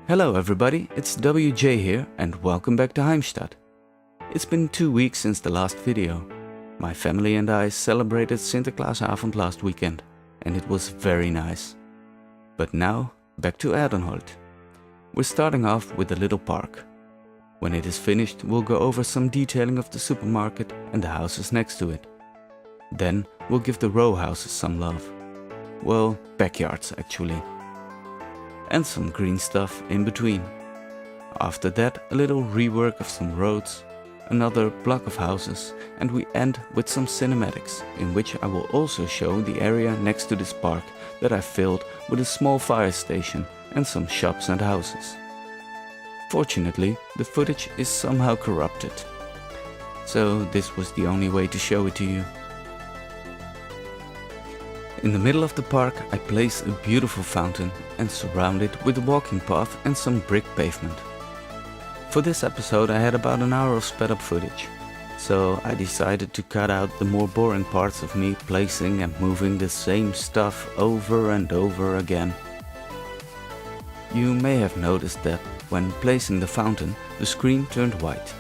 Hello everybody, it's WJ here and welcome back to Heimstadt. It's been 2 weeks since the last video. My family and I celebrated Sinterklaasavond last weekend and it was very nice. But now, back to Adenholt. We're starting off with a little park. When it is finished, we'll go over some detailing of the supermarket and the houses next to it. Then we'll give the row houses some love. Well, backyards actually. And some green stuff in between. After that, a little rework of some roads, another block of houses, and we end with some cinematics, in which I will also show the area next to this park that I filled with a small fire station and some shops and houses. Fortunately, the footage is somehow corrupted, so this was the only way to show it to you. In the middle of the park I place a beautiful fountain and surround it with a walking path and some brick pavement. For this episode I had about an hour of sped up footage, so I decided to cut out the more boring parts of me placing and moving the same stuff over and over again. You may have noticed that when placing the fountain the screen turned white.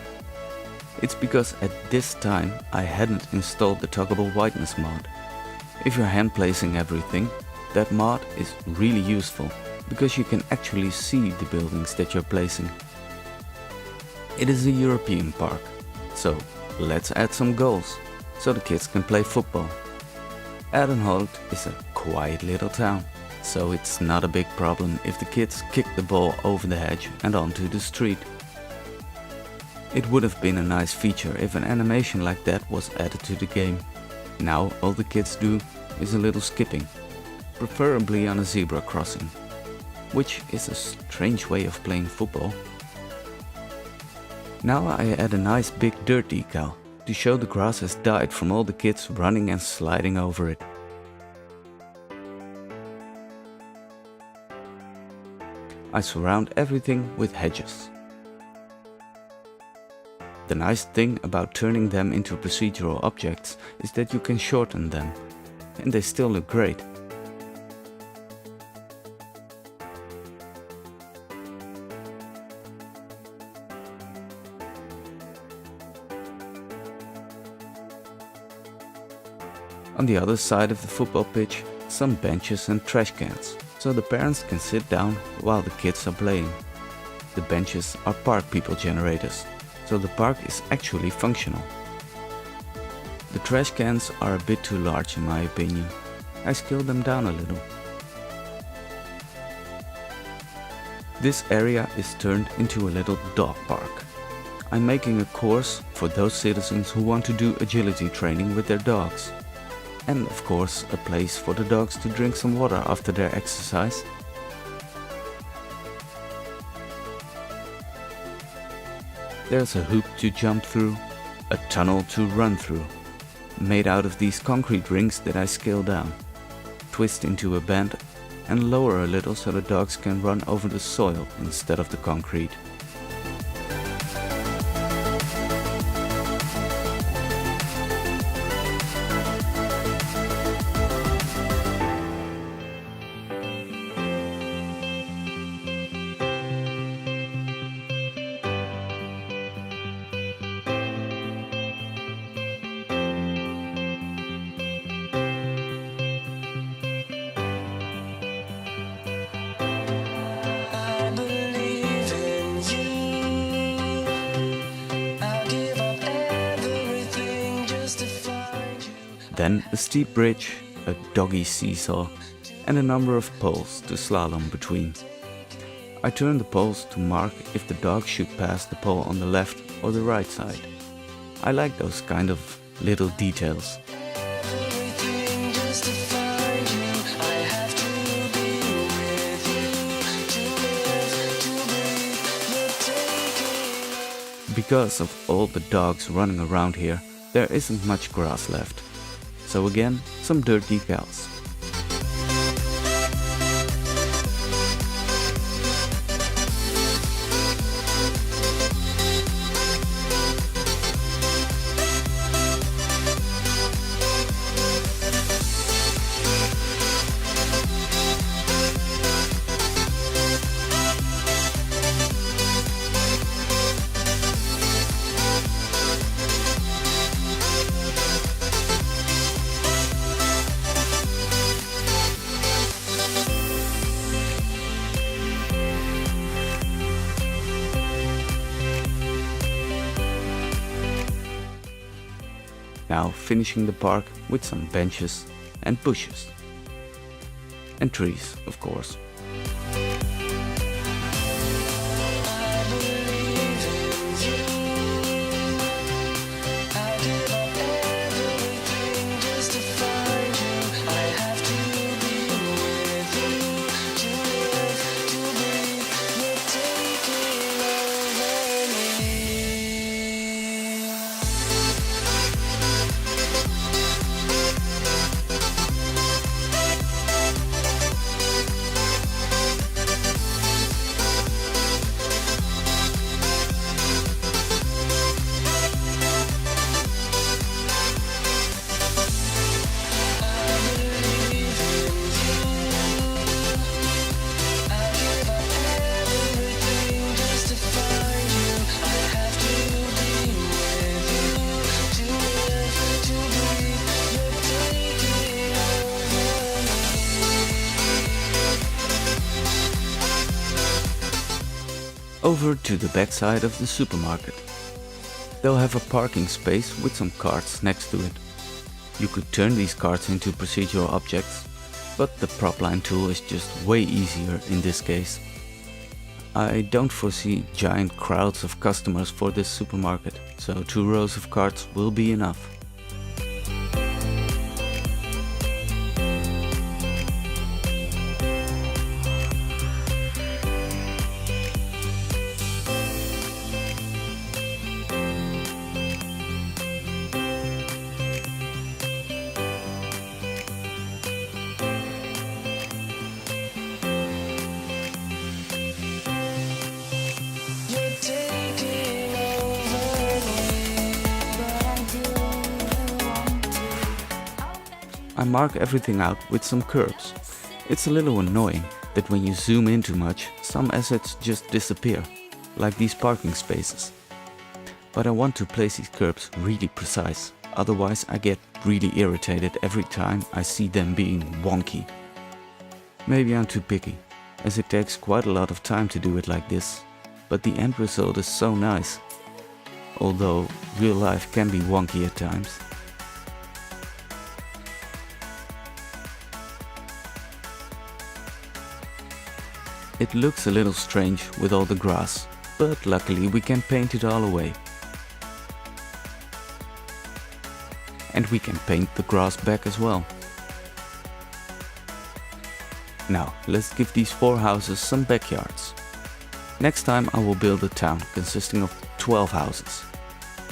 It's because at this time I hadn't installed the toggable whiteness mod. If you're hand placing everything, that mod is really useful, because you can actually see the buildings that you're placing. It is a European park, so let's add some goals, so the kids can play football. Adenholt is a quiet little town, so it's not a big problem if the kids kick the ball over the hedge and onto the street. It would have been a nice feature if an animation like that was added to the game. Now all the kids do is a little skipping, preferably on a zebra crossing, which is a strange way of playing football. Now I add a nice big dirt decal to show the grass has died from all the kids running and sliding over it. I surround everything with hedges. The nice thing about turning them into procedural objects is that you can shorten them, and they still look great. On the other side of the football pitch, some benches and trash cans, so the parents can sit down while the kids are playing. The benches are park people generators, so the park is actually functional. The trash cans are a bit too large in my opinion. I scaled them down a little. This area is turned into a little dog park. I'm making a course for those citizens who want to do agility training with their dogs. And of course a place for the dogs to drink some water after their exercise. There's a hoop to jump through, a tunnel to run through, made out of these concrete rings that I scale down, twist into a bend and lower a little so the dogs can run over the soil instead of the concrete. Then a steep bridge, a doggy seesaw, and a number of poles to slalom between. I turn the poles to mark if the dog should pass the pole on the left or the right side. I like those kind of little details. Because of all the dogs running around here, there isn't much grass left. So again, some dirt decals. Now finishing the park with some benches and bushes. And trees, of course. Over to the backside of the supermarket. They'll have a parking space with some carts next to it. You could turn these carts into procedural objects, but the propline tool is just way easier in this case. I don't foresee giant crowds of customers for this supermarket, so 2 rows of carts will be enough. I mark everything out with some curves. It's a little annoying that when you zoom in too much, some assets just disappear, like these parking spaces. But I want to place these curves really precise, otherwise I get really irritated every time I see them being wonky. Maybe I'm too picky, as it takes quite a lot of time to do it like this, but the end result is so nice, although real life can be wonky at times. It looks a little strange with all the grass, but luckily we can paint it all away. And we can paint the grass back as well. Now, let's give these 4 houses some backyards. Next time I will build a town consisting of 12 houses.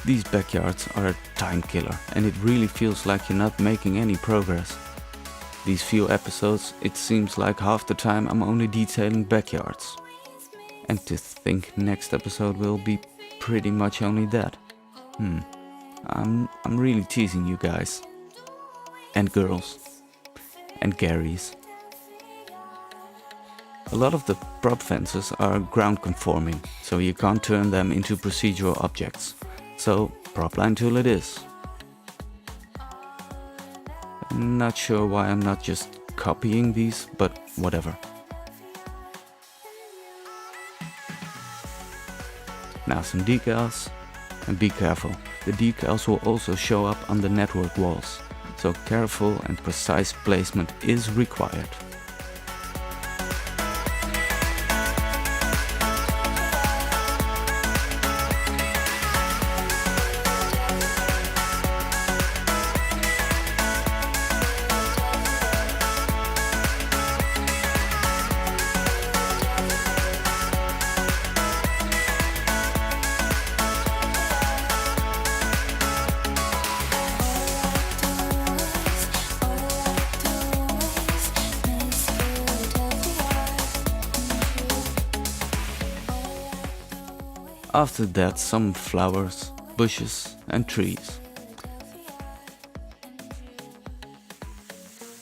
These backyards are a time killer and it really feels like you're not making any progress. These few episodes, it seems like half the time I'm only detailing backyards. And to think next episode will be pretty much only that. I'm really teasing you guys. And girls. And Garys. A lot of the prop fences are ground conforming, so you can't turn them into procedural objects. So, propline tool it is. Not sure why I'm not just copying these, but whatever. Now some decals, and be careful, the decals will also show up on the network walls, so careful and precise placement is required. After that, some flowers, bushes and trees.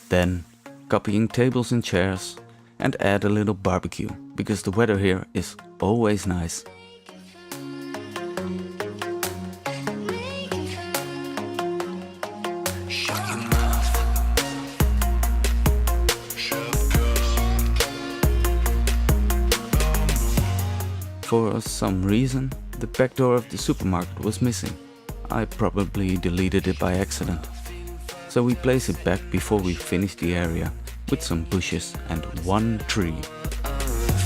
Then copying tables and chairs and add a little barbecue, because the weather here is always nice. For some reason, the back door of the supermarket was missing. I probably deleted it by accident. So we place it back before we finish the area, with some bushes and one tree.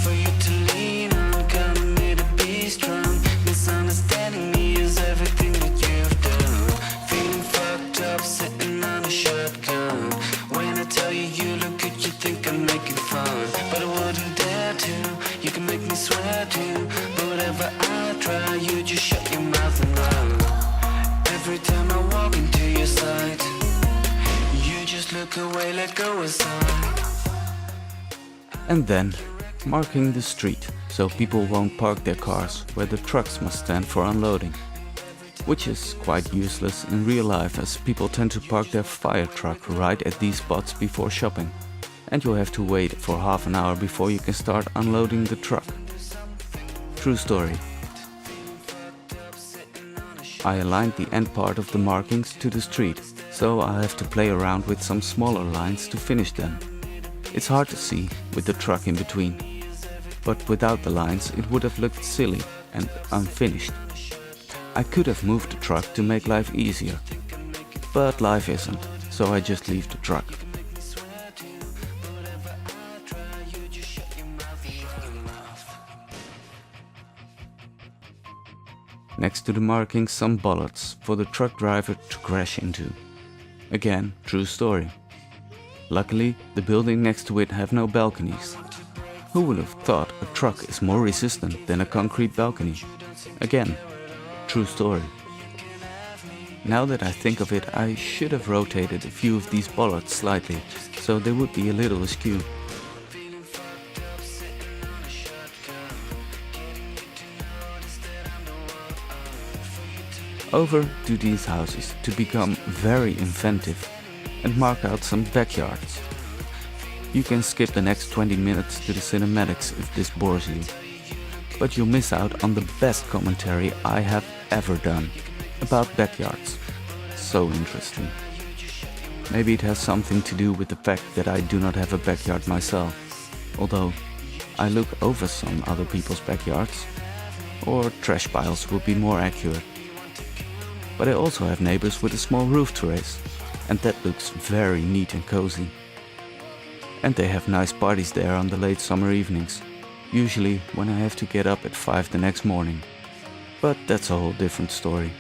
For you to lean on, come here to be strong. Misunderstanding me is everything that you've done. Feeling fucked up, sitting on a shotgun. When I tell you you look good, you think I'm making fun. But I wouldn't dare to, you can make me swear to. But whatever I try, you just shut your mouth and run. Every time I walk into your sight, you just look away, let go aside. And then marking the street so people won't park their cars where the trucks must stand for unloading. Which is quite useless in real life, as people tend to park their fire truck right at these spots before shopping, and you'll have to wait for half an hour before you can start unloading the truck. True story. I aligned the end part of the markings to the street, so I have to play around with some smaller lines to finish them. It's hard to see with the truck in between, but without the lines it would have looked silly and unfinished. I could have moved the truck to make life easier, but life isn't, so I just leave the truck. Next to the markings, some bollards for the truck driver to crash into. Again, true story. Luckily, the building next to it have no balconies. Who would have thought a truck is more resistant than a concrete balcony? Again, true story. Now that I think of it, I should have rotated a few of these bollards slightly, so they would be a little askew. Over to these houses to become very inventive and mark out some backyards. You can skip the next 20 minutes to the cinematics if this bores you, but you'll miss out on the best commentary I have ever done about backyards. So interesting. Maybe it has something to do with the fact that I do not have a backyard myself, although I look over some other people's backyards, or trash piles would be more accurate. But I also have neighbors with a small roof terrace, and that looks very neat and cozy. And they have nice parties there on the late summer evenings, usually when I have to get up at 5 the next morning. But that's a whole different story.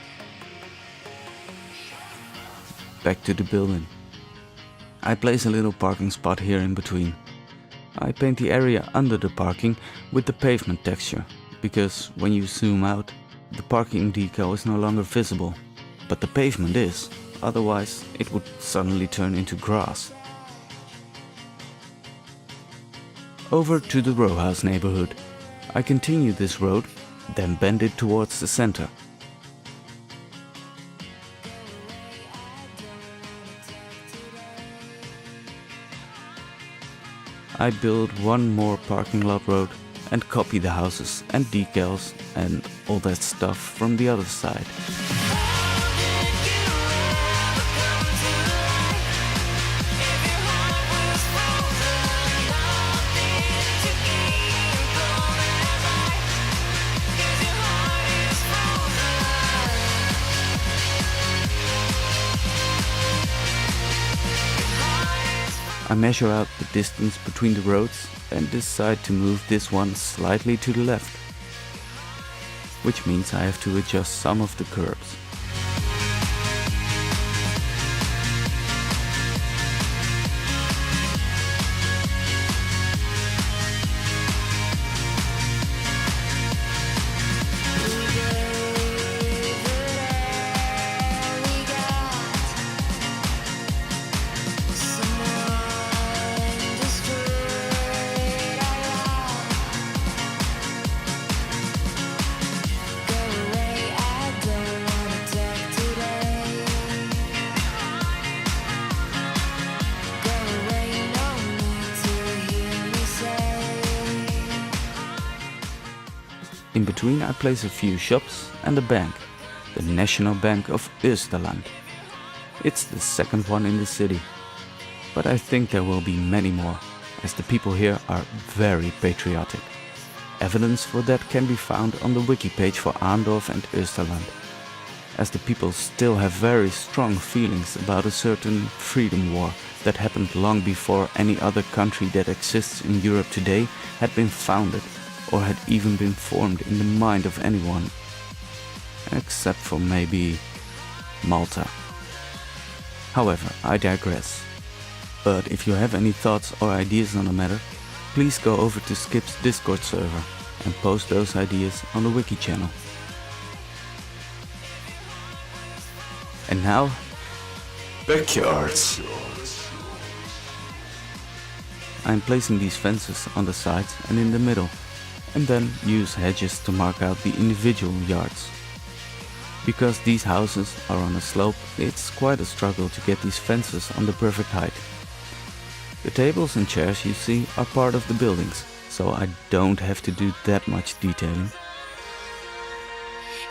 Back to the building. I place a little parking spot here in between. I paint the area under the parking with the pavement texture, because when you zoom out, the parking decal is no longer visible. But the pavement is, otherwise it would suddenly turn into grass. Over to the Brohaus neighborhood. I continue this road, then bend it towards the center. I build one more parking lot road and copy the houses and decals and all that stuff from the other side. I measure out the distance between the roads and decide to move this one slightly to the left, which means I have to adjust some of the curbs. In between I place a few shops and a bank, the National Bank of Österland. It's the second one in the city, but I think there will be many more, as the people here are very patriotic. Evidence for that can be found on the wiki page for Aandorf and Österland. as the people still have very strong feelings about a certain freedom war that happened long before any other country that exists in Europe today had been founded or had even been formed in the mind of anyone, except for maybe Malta. However, I digress. But if you have any thoughts or ideas on the matter, please go over to Skip's Discord server and post those ideas on the Wiki channel. And now, backyards. I'm placing these fences on the sides and in the middle, and then use hedges to mark out the individual yards. Because these houses are on a slope, it's quite a struggle to get these fences on the perfect height. The tables and chairs you see are part of the buildings, so I don't have to do that much detailing.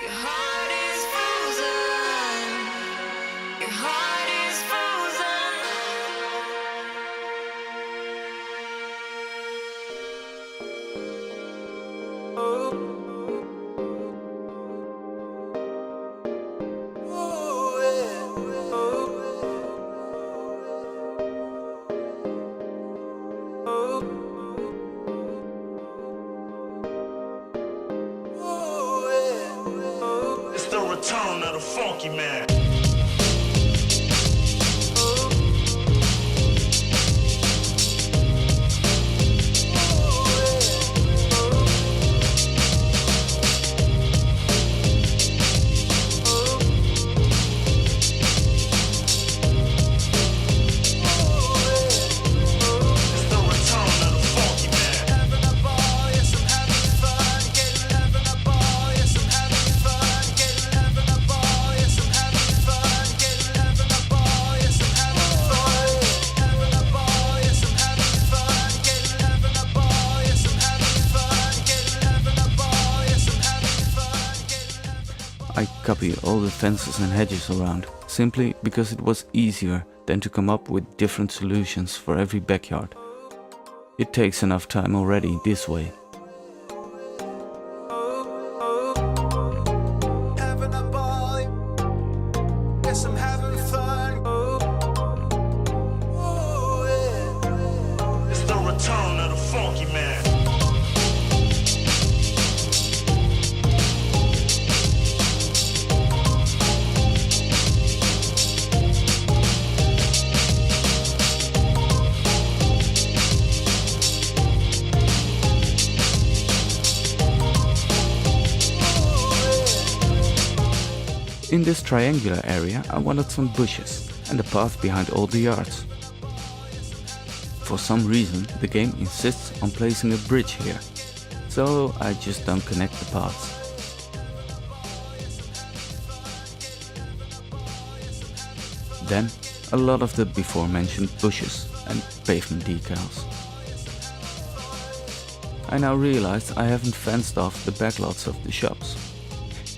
Your heart is frozen. Your heart is It's the return of the funky man. I copy all the fences and hedges around, simply because it was easier than to come up with different solutions for every backyard. It takes enough time already this way. Having a ball, yes, I'm having fun. It's the return of the funky man. In this triangular area I wanted some bushes and a path behind all the yards. For some reason the game insists on placing a bridge here, so I just don't connect the paths. Then a lot of the before mentioned bushes and pavement decals. I now realize I haven't fenced off the backlots of the shops.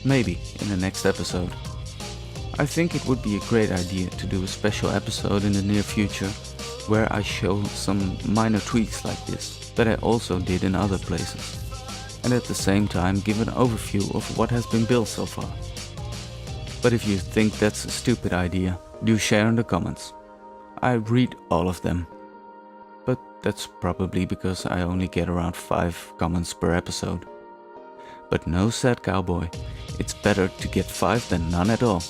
Maybe in the next episode. I think it would be a great idea to do a special episode in the near future where I show some minor tweaks like this that I also did in other places, and at the same time give an overview of what has been built so far. But if you think that's a stupid idea, do share in the comments. I read all of them. But that's probably because I only get around 5 comments per episode. But no sad cowboy, it's better to get 5 than none at all.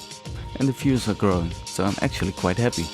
And the views are growing, so I'm actually quite happy.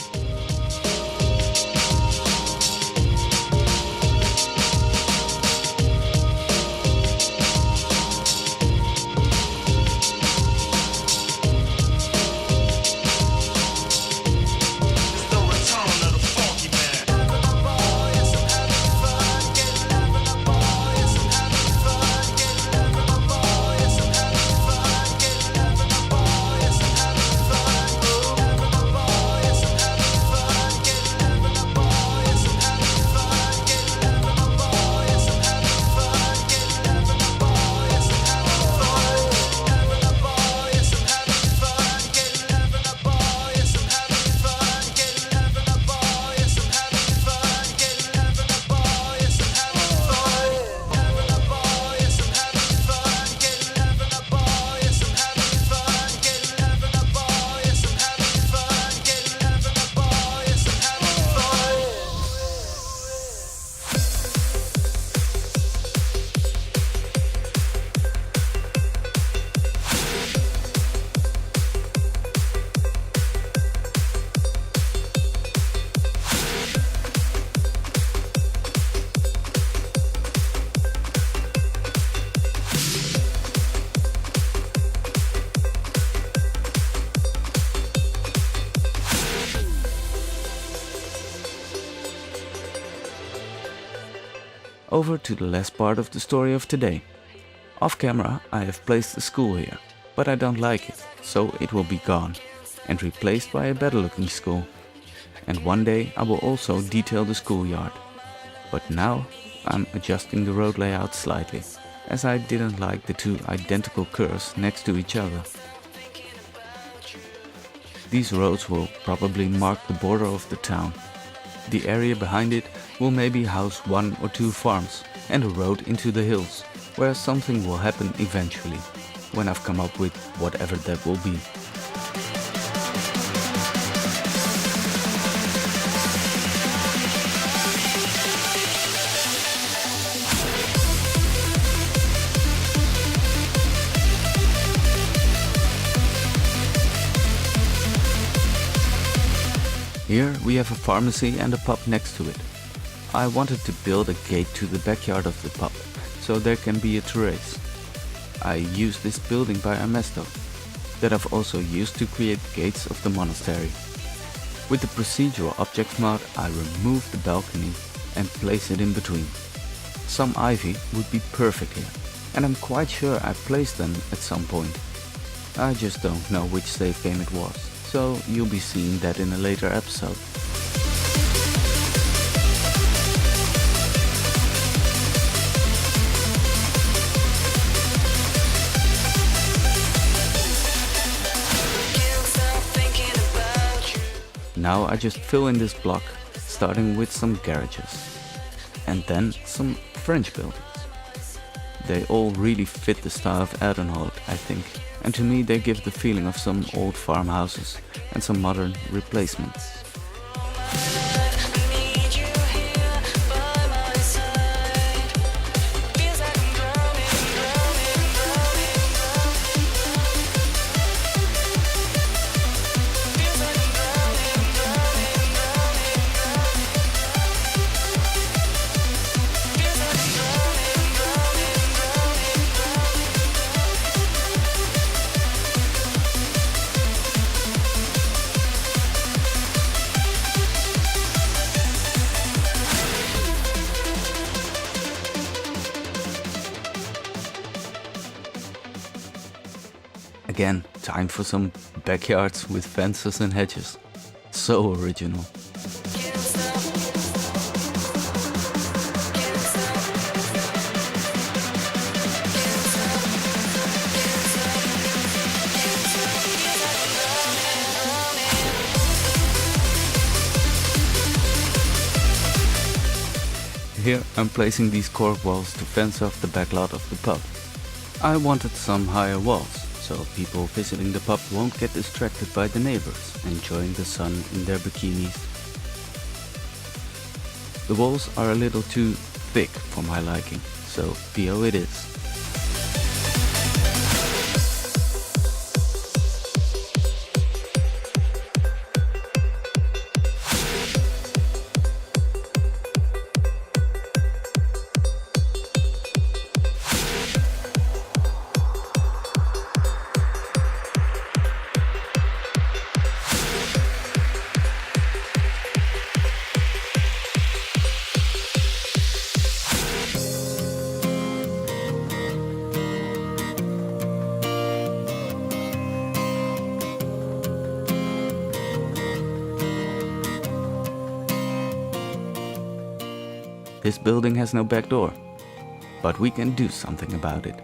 Over to the last part of the story of today. Off camera I have placed a school here, but I don't like it, so it will be gone and replaced by a better looking school. And one day I will also detail the schoolyard. But now I'm adjusting the road layout slightly, as I didn't like the two identical curves next to each other. These roads will probably mark the border of the town. The area behind it will maybe house 1 or 2 farms and a road into the hills, where something will happen eventually, when I've come up with whatever that will be. Here we have a pharmacy and a pub next to it. I wanted to build a gate to the backyard of the pub, so there can be a terrace. I used this building by Heimstadt that I've also used to create the gates of the monastery. With the procedural object mod I removed the balcony and placed it in between. Some ivy would be perfect here, and I'm quite sure I placed them at some point. I just don't know which save game it was, so you'll be seeing that in a later episode. Now I just fill in this block, starting with some garages, and then some French buildings. They all really fit the style of Erdenholt, I think, and to me they give the feeling of some old farmhouses and some modern replacements. Again, time for some backyards with fences and hedges. So original. Here I'm placing these cork walls to fence off the back lot of the pub. I wanted some higher walls, so people visiting the pub won't get distracted by the neighbors enjoying the sun in their bikinis. The walls are a little too thick for my liking, so PO it is. This building has no back door, but we can do something about it.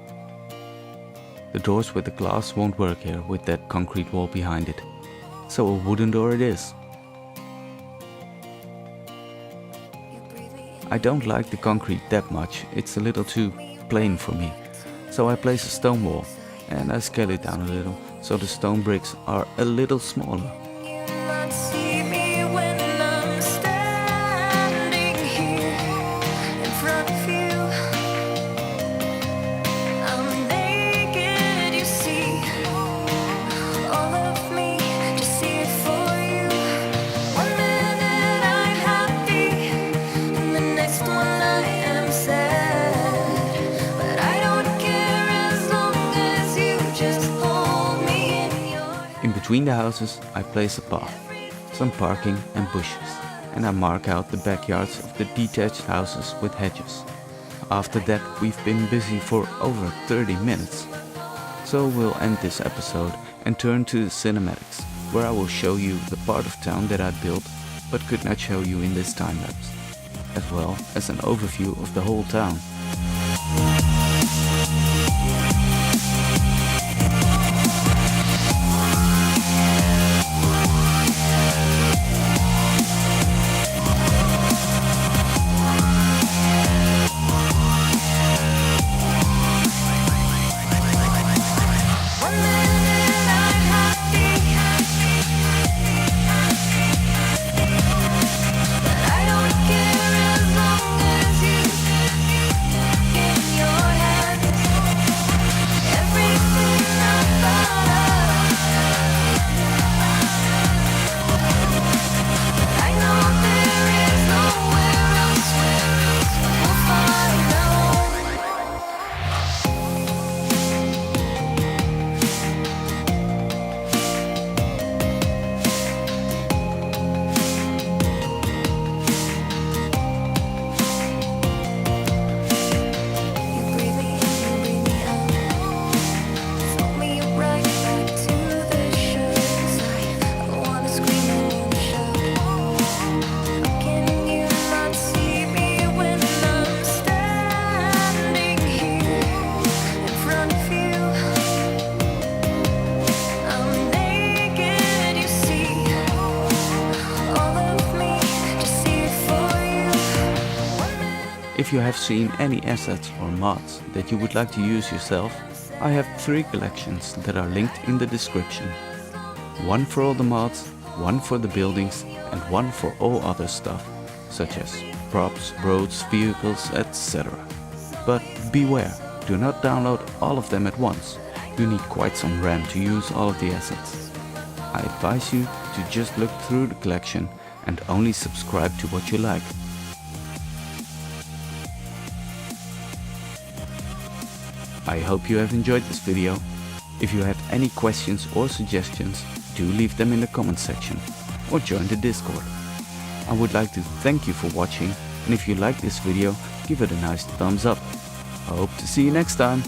The doors with the glass won't work here with that concrete wall behind it, so a wooden door it is. I don't like the concrete that much, it's a little too plain for me, so I place a stone wall and I scale it down a little, so the stone bricks are a little smaller. Between the houses I place a path, some parking and bushes, and I mark out the backyards of the detached houses with hedges. After that, we've been busy for over 30 minutes. So we'll end this episode and turn to the cinematics, where I will show you the part of town that I built but could not show you in this time lapse, as well as an overview of the whole town. If you have seen any assets or mods that you would like to use yourself, I have 3 collections that are linked in the description. One for all the mods, one for the buildings, and one for all other stuff, such as props, roads, vehicles, etc. But beware, do not download all of them at once. You need quite some RAM to use all of the assets. I advise you to just look through the collection and only subscribe to what you like. I hope you have enjoyed this video. If you have any questions or suggestions, do leave them in the comment section or join the Discord. I would like to thank you for watching, and if you like this video, give it a nice thumbs up. I hope to see you next time.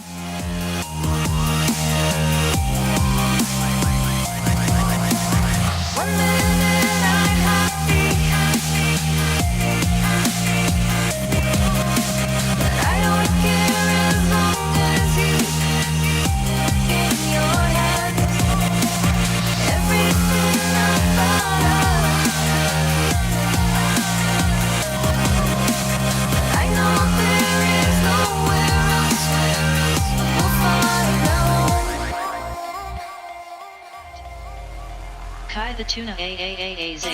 Kai the tuna AAAAZ.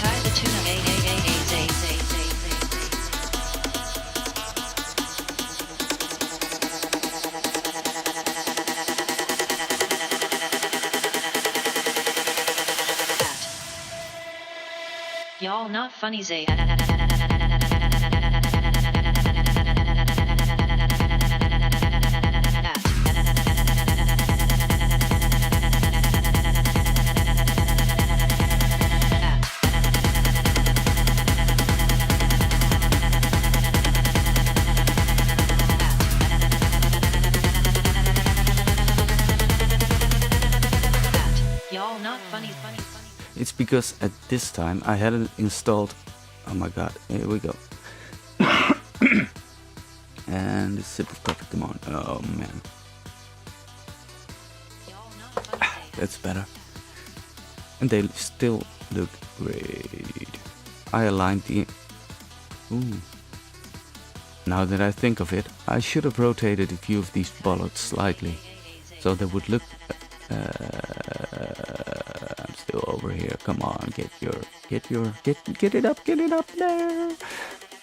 Kai the tuna AAAAZ. Y'all not funny, Zay. Y'all not funny. It's because at this time I hadn't installed. Oh my god, here we go. And a sip of coffee, come on. Oh man. That's better. And they still look great. I aligned the... Ooh. Now that I think of it, I should have rotated a few of these bollards slightly, so they would look... I'm still over here. Come on, get it up there.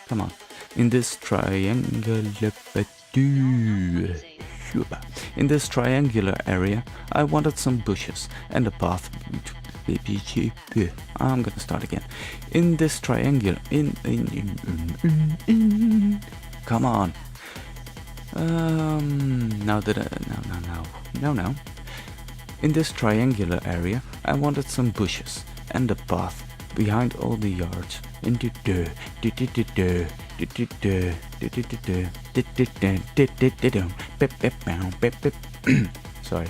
Come on. In this triangular area, I wanted some bushes and a path. I'm gonna start again. In this triangular, come on. No. In this triangular area, I wanted some bushes and a path behind all the yards. Sorry.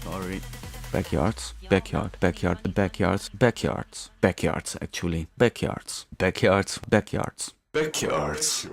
Sorry. Backyards, backyards actually. Backyards.